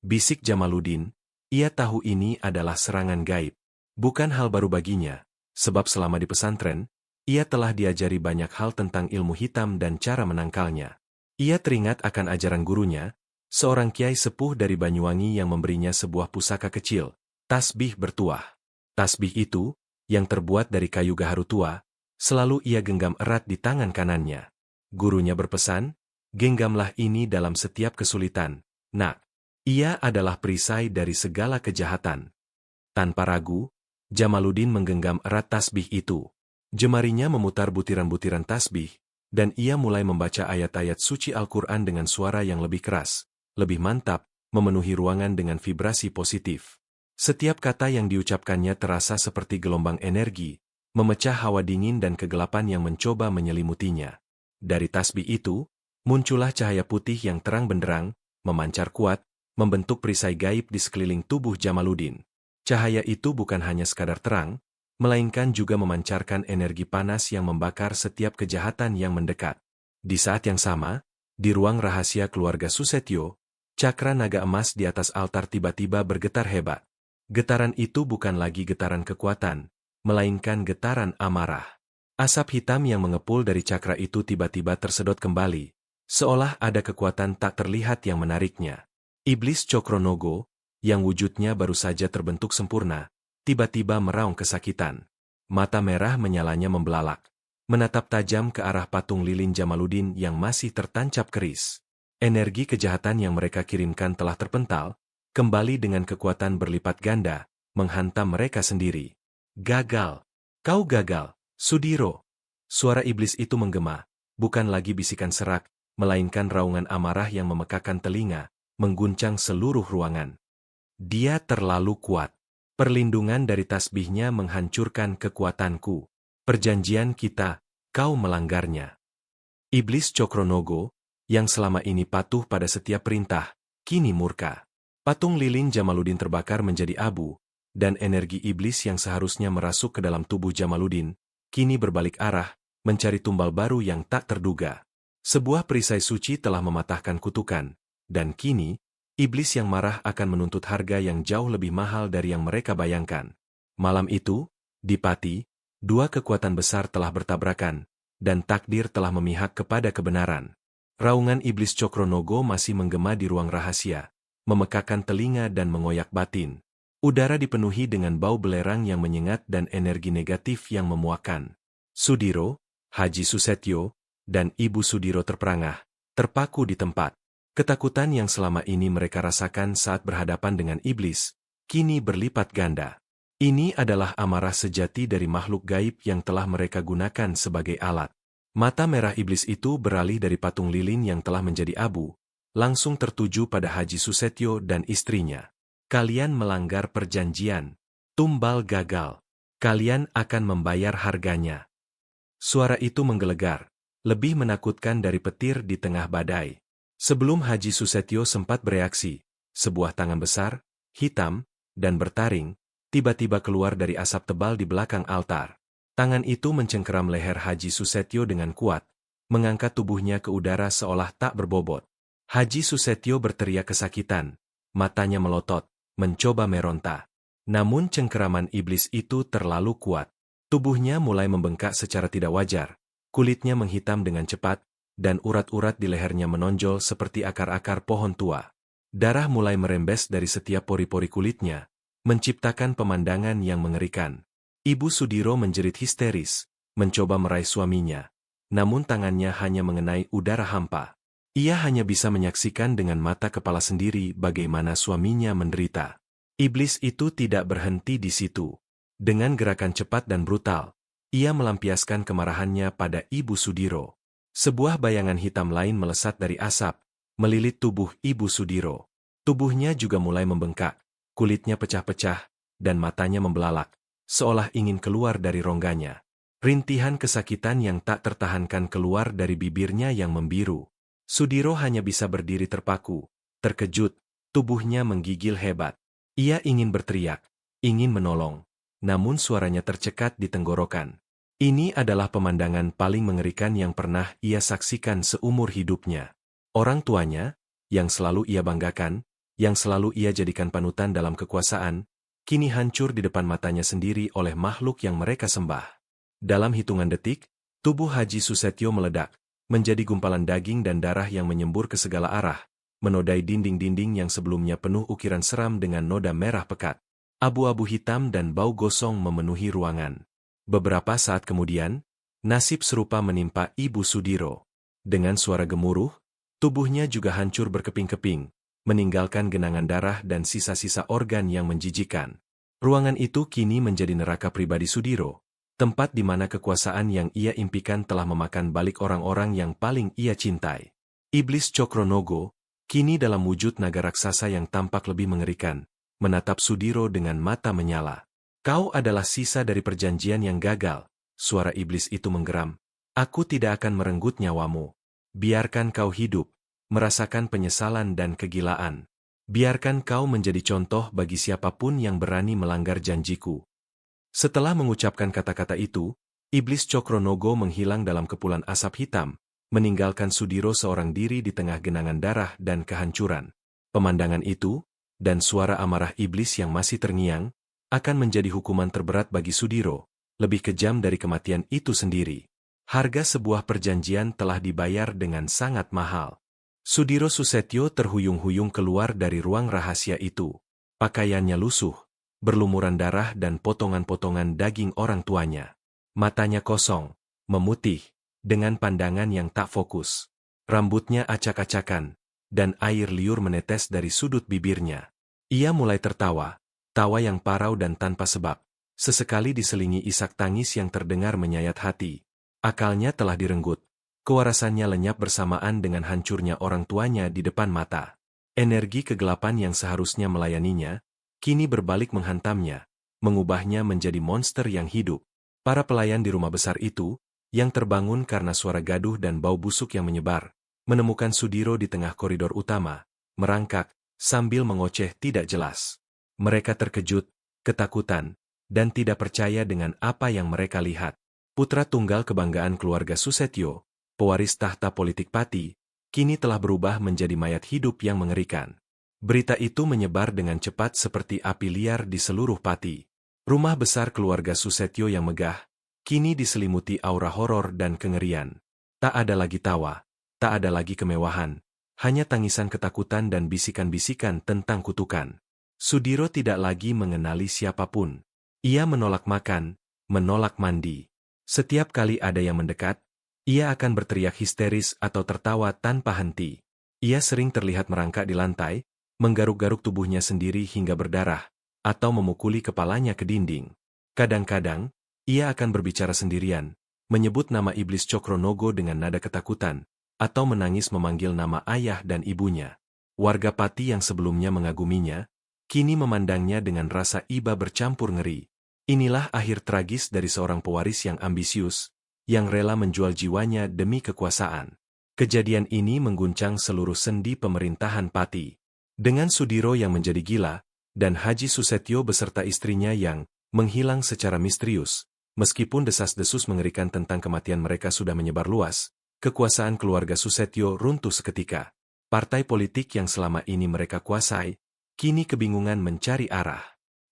Bisik Jamaluddin, ia tahu ini adalah serangan gaib. Bukan hal baru baginya, sebab selama di pesantren, ia telah diajari banyak hal tentang ilmu hitam dan cara menangkalnya. Ia teringat akan ajaran gurunya, seorang kiai sepuh dari Banyuwangi yang memberinya sebuah pusaka kecil, tasbih bertuah. Tasbih itu, yang terbuat dari kayu gaharu tua, selalu ia genggam erat di tangan kanannya. Gurunya berpesan, genggamlah ini dalam setiap kesulitan, nak. Ia adalah perisai dari segala kejahatan. Tanpa ragu, Jamaluddin menggenggam erat tasbih itu. Jemarinya memutar butiran-butiran tasbih, dan ia mulai membaca ayat-ayat suci Al-Quran dengan suara yang lebih keras, lebih mantap, memenuhi ruangan dengan vibrasi positif. Setiap kata yang diucapkannya terasa seperti gelombang energi, memecah hawa dingin dan kegelapan yang mencoba menyelimutinya. Dari tasbih itu, muncullah cahaya putih yang terang benderang, memancar kuat, membentuk perisai gaib di sekeliling tubuh Jamaluddin. Cahaya itu bukan hanya sekadar terang, melainkan juga memancarkan energi panas yang membakar setiap kejahatan yang mendekat. Di saat yang sama, di ruang rahasia keluarga Susetyo, cakra naga emas di atas altar tiba-tiba bergetar hebat. Getaran itu bukan lagi getaran kekuatan, melainkan getaran amarah. Asap hitam yang mengepul dari cakra itu tiba-tiba tersedot kembali, seolah ada kekuatan tak terlihat yang menariknya. Iblis Cokronogo, yang wujudnya baru saja terbentuk sempurna, tiba-tiba meraung kesakitan. Mata merah menyalanya membelalak, menatap tajam ke arah patung lilin Jamaluddin yang masih tertancap keris. Energi kejahatan yang mereka kirimkan telah terpental, kembali dengan kekuatan berlipat ganda, menghantam mereka sendiri. Gagal. Kau gagal, Sudiro. Suara iblis itu menggema, bukan lagi bisikan serak, melainkan raungan amarah yang memekakan telinga, mengguncang seluruh ruangan. Dia terlalu kuat. Perlindungan dari tasbihnya menghancurkan kekuatanku. Perjanjian kita, kau melanggarnya. Iblis Cokronogo, yang selama ini patuh pada setiap perintah, kini murka. Patung lilin Jamaluddin terbakar menjadi abu, dan energi iblis yang seharusnya merasuk ke dalam tubuh Jamaluddin, kini berbalik arah, mencari tumbal baru yang tak terduga. Sebuah perisai suci telah mematahkan kutukan, dan kini, iblis yang marah akan menuntut harga yang jauh lebih mahal dari yang mereka bayangkan. Malam itu, di Pati, dua kekuatan besar telah bertabrakan, dan takdir telah memihak kepada kebenaran. Raungan iblis Cokronogo masih menggema di ruang rahasia, memekakan telinga dan mengoyak batin. Udara dipenuhi dengan bau belerang yang menyengat dan energi negatif yang memuakkan. Sudiro, Haji Susetyo, dan Ibu Sudiro terperangah, terpaku di tempat. Ketakutan yang selama ini mereka rasakan saat berhadapan dengan iblis, kini berlipat ganda. Ini adalah amarah sejati dari makhluk gaib yang telah mereka gunakan sebagai alat. Mata merah iblis itu beralih dari patung lilin yang telah menjadi abu, langsung tertuju pada Haji Susetyo dan istrinya. Kalian melanggar perjanjian. Tumbal gagal. Kalian akan membayar harganya. Suara itu menggelegar, lebih menakutkan dari petir di tengah badai. Sebelum Haji Susetyo sempat bereaksi, sebuah tangan besar, hitam, dan bertaring, tiba-tiba keluar dari asap tebal di belakang altar. Tangan itu mencengkeram leher Haji Susetyo dengan kuat, mengangkat tubuhnya ke udara seolah tak berbobot. Haji Susetyo berteriak kesakitan, matanya melotot, mencoba meronta. Namun cengkeraman iblis itu terlalu kuat. Tubuhnya mulai membengkak secara tidak wajar, kulitnya menghitam dengan cepat, dan urat-urat di lehernya menonjol seperti akar-akar pohon tua. Darah mulai merembes dari setiap pori-pori kulitnya, menciptakan pemandangan yang mengerikan. Ibu Sudiro menjerit histeris, mencoba meraih suaminya. Namun tangannya hanya mengenai udara hampa. Ia hanya bisa menyaksikan dengan mata kepala sendiri bagaimana suaminya menderita. Iblis itu tidak berhenti di situ. Dengan gerakan cepat dan brutal, ia melampiaskan kemarahannya pada Ibu Sudiro. Sebuah bayangan hitam lain melesat dari asap, melilit tubuh Ibu Sudiro. Tubuhnya juga mulai membengkak, kulitnya pecah-pecah, dan matanya membelalak, seolah ingin keluar dari rongganya. Rintihan kesakitan yang tak tertahankan keluar dari bibirnya yang membiru. Sudiro hanya bisa berdiri terpaku, terkejut, tubuhnya menggigil hebat. Ia ingin berteriak, ingin menolong. Namun suaranya tercekat di tenggorokan. Ini adalah pemandangan paling mengerikan yang pernah ia saksikan seumur hidupnya. Orang tuanya, yang selalu ia banggakan, yang selalu ia jadikan panutan dalam kekuasaan, kini hancur di depan matanya sendiri oleh makhluk yang mereka sembah. Dalam hitungan detik, tubuh Haji Susetyo meledak, menjadi gumpalan daging dan darah yang menyembur ke segala arah, menodai dinding-dinding yang sebelumnya penuh ukiran seram dengan noda merah pekat. Abu-abu hitam dan bau gosong memenuhi ruangan. Beberapa saat kemudian, nasib serupa menimpa Ibu Sudiro. Dengan suara gemuruh, tubuhnya juga hancur berkeping-keping, meninggalkan genangan darah dan sisa-sisa organ yang menjijikan. Ruangan itu kini menjadi neraka pribadi Sudiro, tempat di mana kekuasaan yang ia impikan telah memakan balik orang-orang yang paling ia cintai. Iblis Cokronogo, kini dalam wujud naga raksasa yang tampak lebih mengerikan, menatap Sudiro dengan mata menyala. Kau adalah sisa dari perjanjian yang gagal, suara iblis itu menggeram. Aku tidak akan merenggut nyawamu. Biarkan kau hidup, merasakan penyesalan dan kegilaan. Biarkan kau menjadi contoh bagi siapapun yang berani melanggar janjiku. Setelah mengucapkan kata-kata itu, iblis Cokronogo menghilang dalam kepulan asap hitam, meninggalkan Sudiro seorang diri di tengah genangan darah dan kehancuran. Pemandangan itu, dan suara amarah iblis yang masih terngiang, akan menjadi hukuman terberat bagi Sudiro, lebih kejam dari kematian itu sendiri. Harga sebuah perjanjian telah dibayar dengan sangat mahal. Sudiro Susetyo terhuyung-huyung keluar dari ruang rahasia itu. Pakaiannya lusuh, berlumuran darah dan potongan-potongan daging orang tuanya. Matanya kosong, memutih, dengan pandangan yang tak fokus. Rambutnya acak-acakan, dan air liur menetes dari sudut bibirnya. Ia mulai tertawa, tawa yang parau dan tanpa sebab, sesekali diselingi isak tangis yang terdengar menyayat hati. Akalnya telah direnggut, kewarasannya lenyap bersamaan dengan hancurnya orang tuanya di depan mata. Energi kegelapan yang seharusnya melayaninya, kini berbalik menghantamnya, mengubahnya menjadi monster yang hidup. Para pelayan di rumah besar itu, yang terbangun karena suara gaduh dan bau busuk yang menyebar, menemukan Sudiro di tengah koridor utama, merangkak, sambil mengoceh tidak jelas. Mereka terkejut, ketakutan, dan tidak percaya dengan apa yang mereka lihat. Putra tunggal kebanggaan keluarga Susetyo, pewaris tahta politik Pati, kini telah berubah menjadi mayat hidup yang mengerikan. Berita itu menyebar dengan cepat seperti api liar di seluruh Pati. Rumah besar keluarga Susetyo yang megah, kini diselimuti aura horor dan kengerian. Tak ada lagi tawa, tak ada lagi kemewahan, hanya tangisan ketakutan dan bisikan-bisikan tentang kutukan. Sudiro tidak lagi mengenali siapapun. Ia menolak makan, menolak mandi. Setiap kali ada yang mendekat, ia akan berteriak histeris atau tertawa tanpa henti. Ia sering terlihat merangkak di lantai, menggaruk-garuk tubuhnya sendiri hingga berdarah, atau memukuli kepalanya ke dinding. Kadang-kadang, ia akan berbicara sendirian, menyebut nama iblis Cokronogo dengan nada ketakutan, atau menangis memanggil nama ayah dan ibunya. Warga Pati yang sebelumnya mengaguminya, kini memandangnya dengan rasa iba bercampur ngeri. Inilah akhir tragis dari seorang pewaris yang ambisius, yang rela menjual jiwanya demi kekuasaan. Kejadian ini mengguncang seluruh sendi pemerintahan Pati. Dengan Sudiro yang menjadi gila, dan Haji Susetyo beserta istrinya yang menghilang secara misterius, meskipun desas-desus mengerikan tentang kematian mereka sudah menyebar luas, kekuasaan keluarga Susetyo runtuh seketika. Partai politik yang selama ini mereka kuasai, kini kebingungan mencari arah.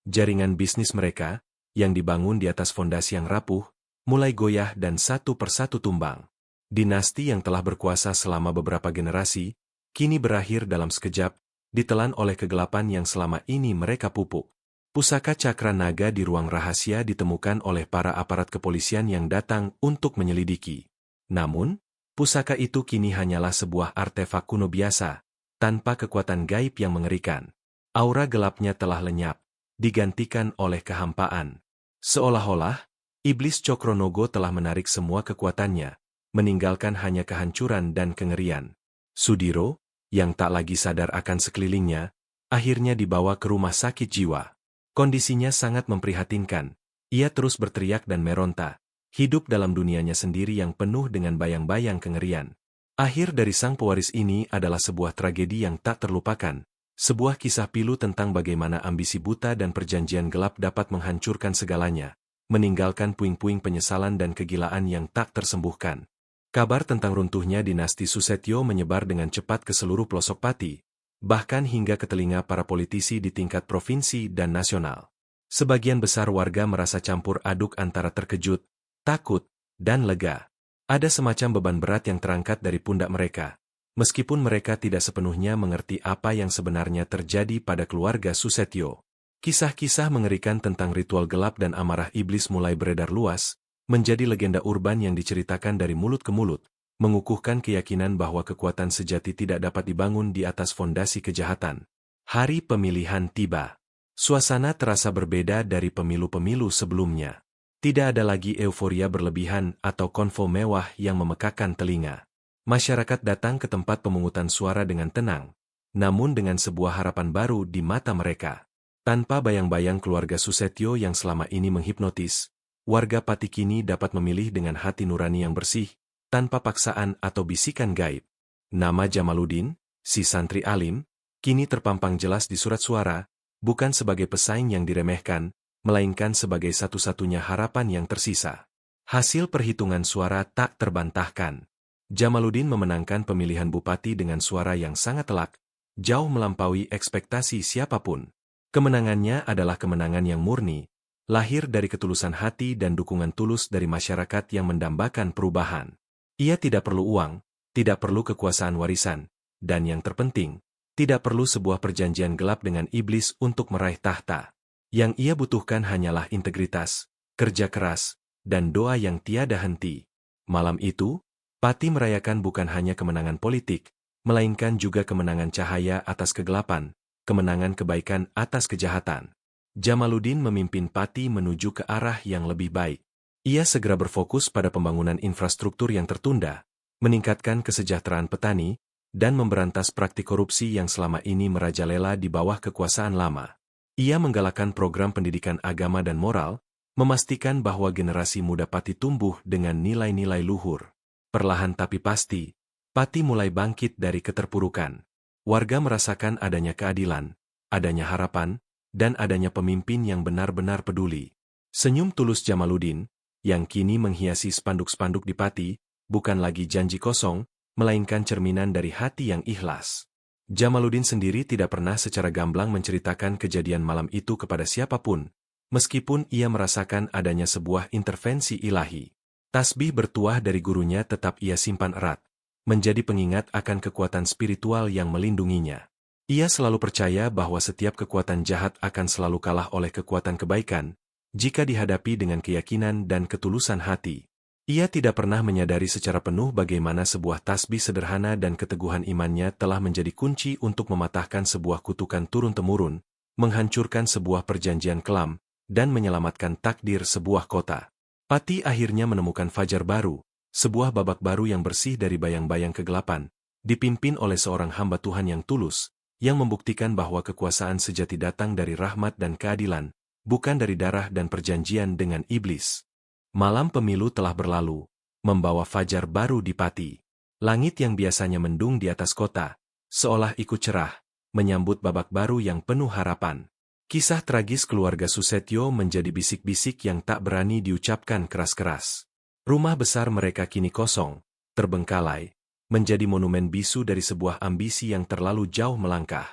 Jaringan bisnis mereka, yang dibangun di atas fondasi yang rapuh, mulai goyah dan satu persatu tumbang. Dinasti yang telah berkuasa selama beberapa generasi, kini berakhir dalam sekejap, ditelan oleh kegelapan yang selama ini mereka pupuk. Pusaka cakra naga di ruang rahasia ditemukan oleh para aparat kepolisian yang datang untuk menyelidiki. Namun, pusaka itu kini hanyalah sebuah artefak kuno biasa, tanpa kekuatan gaib yang mengerikan. Aura gelapnya telah lenyap, digantikan oleh kehampaan. Seolah-olah, iblis Cokronogo telah menarik semua kekuatannya, meninggalkan hanya kehancuran dan kengerian. Sudiro, yang tak lagi sadar akan sekelilingnya, akhirnya dibawa ke rumah sakit jiwa. Kondisinya sangat memprihatinkan. Ia terus berteriak dan meronta, hidup dalam dunianya sendiri yang penuh dengan bayang-bayang kengerian. Akhir dari sang pewaris ini adalah sebuah tragedi yang tak terlupakan, sebuah kisah pilu tentang bagaimana ambisi buta dan perjanjian gelap dapat menghancurkan segalanya, meninggalkan puing-puing penyesalan dan kegilaan yang tak tersembuhkan. Kabar tentang runtuhnya dinasti Susetyo menyebar dengan cepat ke seluruh pelosok Pati, bahkan hingga ke telinga para politisi di tingkat provinsi dan nasional. Sebagian besar warga merasa campur aduk antara terkejut, takut, dan lega. Ada semacam beban berat yang terangkat dari pundak mereka, meskipun mereka tidak sepenuhnya mengerti apa yang sebenarnya terjadi pada keluarga Susetyo. Kisah-kisah mengerikan tentang ritual gelap dan amarah iblis mulai beredar luas, menjadi legenda urban yang diceritakan dari mulut ke mulut, mengukuhkan keyakinan bahwa kekuatan sejati tidak dapat dibangun di atas fondasi kejahatan. Hari pemilihan tiba. Suasana terasa berbeda dari pemilu-pemilu sebelumnya. Tidak ada lagi euforia berlebihan atau konvo mewah yang memekakan telinga. Masyarakat datang ke tempat pemungutan suara dengan tenang, namun dengan sebuah harapan baru di mata mereka. Tanpa bayang-bayang keluarga Susetyo yang selama ini menghipnotis, warga Pati kini dapat memilih dengan hati nurani yang bersih, tanpa paksaan atau bisikan gaib. Nama Jamaluddin, si santri alim, kini terpampang jelas di surat suara, bukan sebagai pesaing yang diremehkan, melainkan sebagai satu-satunya harapan yang tersisa. Hasil perhitungan suara tak terbantahkan. Jamaluddin memenangkan pemilihan bupati dengan suara yang sangat telak, jauh melampaui ekspektasi siapapun. Kemenangannya adalah kemenangan yang murni, lahir dari ketulusan hati dan dukungan tulus dari masyarakat yang mendambakan perubahan. Ia tidak perlu uang, tidak perlu kekuasaan warisan, dan yang terpenting, tidak perlu sebuah perjanjian gelap dengan iblis untuk meraih tahta. Yang ia butuhkan hanyalah integritas, kerja keras, dan doa yang tiada henti. Malam itu, Pati merayakan bukan hanya kemenangan politik, melainkan juga kemenangan cahaya atas kegelapan, kemenangan kebaikan atas kejahatan. Jamaluddin memimpin Pati menuju ke arah yang lebih baik. Ia segera berfokus pada pembangunan infrastruktur yang tertunda, meningkatkan kesejahteraan petani, dan memberantas praktik korupsi yang selama ini merajalela di bawah kekuasaan lama. Ia menggalakkan program pendidikan agama dan moral, memastikan bahwa generasi muda Pati tumbuh dengan nilai-nilai luhur. Perlahan tapi pasti, Pati mulai bangkit dari keterpurukan. Warga merasakan adanya keadilan, adanya harapan, dan adanya pemimpin yang benar-benar peduli. Senyum tulus Jamaluddin, yang kini menghiasi spanduk-spanduk di Pati, bukan lagi janji kosong, melainkan cerminan dari hati yang ikhlas. Jamaluddin sendiri tidak pernah secara gamblang menceritakan kejadian malam itu kepada siapapun, meskipun ia merasakan adanya sebuah intervensi ilahi. Tasbih bertuah dari gurunya tetap ia simpan erat, menjadi pengingat akan kekuatan spiritual yang melindunginya. Ia selalu percaya bahwa setiap kekuatan jahat akan selalu kalah oleh kekuatan kebaikan, jika dihadapi dengan keyakinan dan ketulusan hati. Ia tidak pernah menyadari secara penuh bagaimana sebuah tasbih sederhana dan keteguhan imannya telah menjadi kunci untuk mematahkan sebuah kutukan turun-temurun, menghancurkan sebuah perjanjian kelam, dan menyelamatkan takdir sebuah kota. Pati akhirnya menemukan fajar baru, sebuah babak baru yang bersih dari bayang-bayang kegelapan, dipimpin oleh seorang hamba Tuhan yang tulus, yang membuktikan bahwa kekuasaan sejati datang dari rahmat dan keadilan, bukan dari darah dan perjanjian dengan iblis. Malam pemilu telah berlalu, membawa fajar baru di Pati. Langit yang biasanya mendung di atas kota, seolah ikut cerah, menyambut babak baru yang penuh harapan. Kisah tragis keluarga Susetyo menjadi bisik-bisik yang tak berani diucapkan keras-keras. Rumah besar mereka kini kosong, terbengkalai, menjadi monumen bisu dari sebuah ambisi yang terlalu jauh melangkah.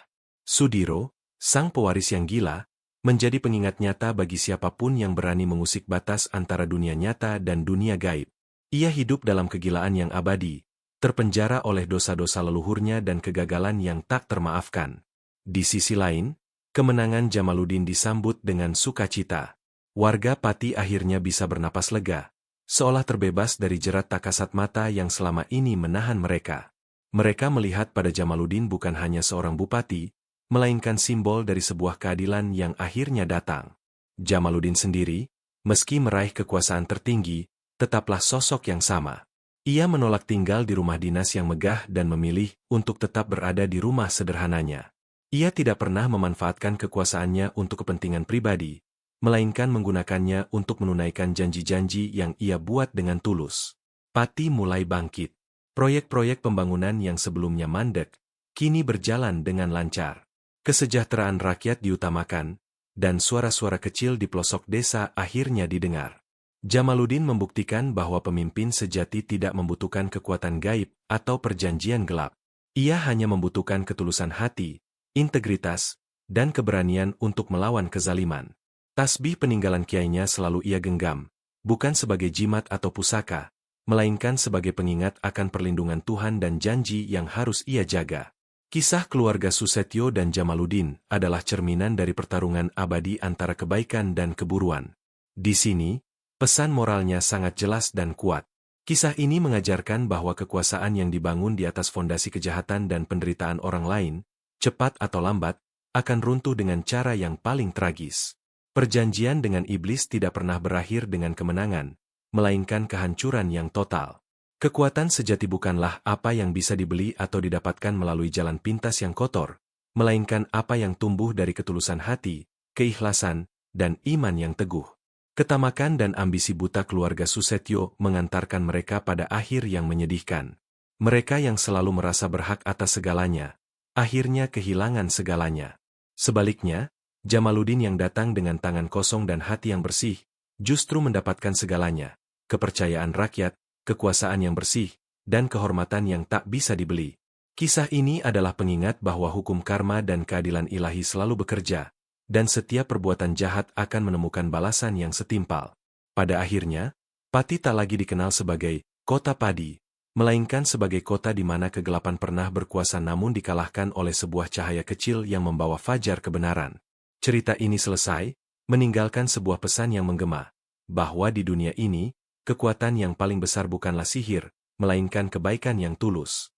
Sudiro, sang pewaris yang gila, menjadi pengingat nyata bagi siapapun yang berani mengusik batas antara dunia nyata dan dunia gaib. Ia hidup dalam kegilaan yang abadi, terpenjara oleh dosa-dosa leluhurnya dan kegagalan yang tak termaafkan. Di sisi lain, kemenangan Jamaluddin disambut dengan sukacita. Warga Pati akhirnya bisa bernapas lega, seolah terbebas dari jerat tak kasat mata yang selama ini menahan mereka. Mereka melihat pada Jamaluddin bukan hanya seorang bupati, melainkan simbol dari sebuah keadilan yang akhirnya datang. Jamaluddin sendiri, meski meraih kekuasaan tertinggi, tetaplah sosok yang sama. Ia menolak tinggal di rumah dinas yang megah dan memilih untuk tetap berada di rumah sederhananya. Ia tidak pernah memanfaatkan kekuasaannya untuk kepentingan pribadi, melainkan menggunakannya untuk menunaikan janji-janji yang ia buat dengan tulus. Pati mulai bangkit. Proyek-proyek pembangunan yang sebelumnya mandek, kini berjalan dengan lancar. Kesejahteraan rakyat diutamakan, dan suara-suara kecil di pelosok desa akhirnya didengar. Jamaluddin membuktikan bahwa pemimpin sejati tidak membutuhkan kekuatan gaib atau perjanjian gelap. Ia hanya membutuhkan ketulusan hati, integritas, dan keberanian untuk melawan kezaliman. Tasbih peninggalan kiainya selalu ia genggam, bukan sebagai jimat atau pusaka, melainkan sebagai pengingat akan perlindungan Tuhan dan janji yang harus ia jaga. Kisah keluarga Susetyo dan Jamaluddin adalah cerminan dari pertarungan abadi antara kebaikan dan keburuan. Di sini, pesan moralnya sangat jelas dan kuat. Kisah ini mengajarkan bahwa kekuasaan yang dibangun di atas fondasi kejahatan dan penderitaan orang lain, cepat atau lambat, akan runtuh dengan cara yang paling tragis. Perjanjian dengan iblis tidak pernah berakhir dengan kemenangan, melainkan kehancuran yang total. Kekuatan sejati bukanlah apa yang bisa dibeli atau didapatkan melalui jalan pintas yang kotor, melainkan apa yang tumbuh dari ketulusan hati, keikhlasan, dan iman yang teguh. Ketamakan dan ambisi buta keluarga Susetyo mengantarkan mereka pada akhir yang menyedihkan. Mereka yang selalu merasa berhak atas segalanya, akhirnya kehilangan segalanya. Sebaliknya, Jamaluddin yang datang dengan tangan kosong dan hati yang bersih, justru mendapatkan segalanya, kepercayaan rakyat, kekuasaan yang bersih, dan kehormatan yang tak bisa dibeli. Kisah ini adalah pengingat bahwa hukum karma dan keadilan ilahi selalu bekerja, dan setiap perbuatan jahat akan menemukan balasan yang setimpal. Pada akhirnya, Pati tak lagi dikenal sebagai kota padi, melainkan sebagai kota di mana kegelapan pernah berkuasa namun dikalahkan oleh sebuah cahaya kecil yang membawa fajar kebenaran. Cerita ini selesai, meninggalkan sebuah pesan yang menggema, bahwa di dunia ini, kekuatan yang paling besar bukanlah sihir, melainkan kebaikan yang tulus.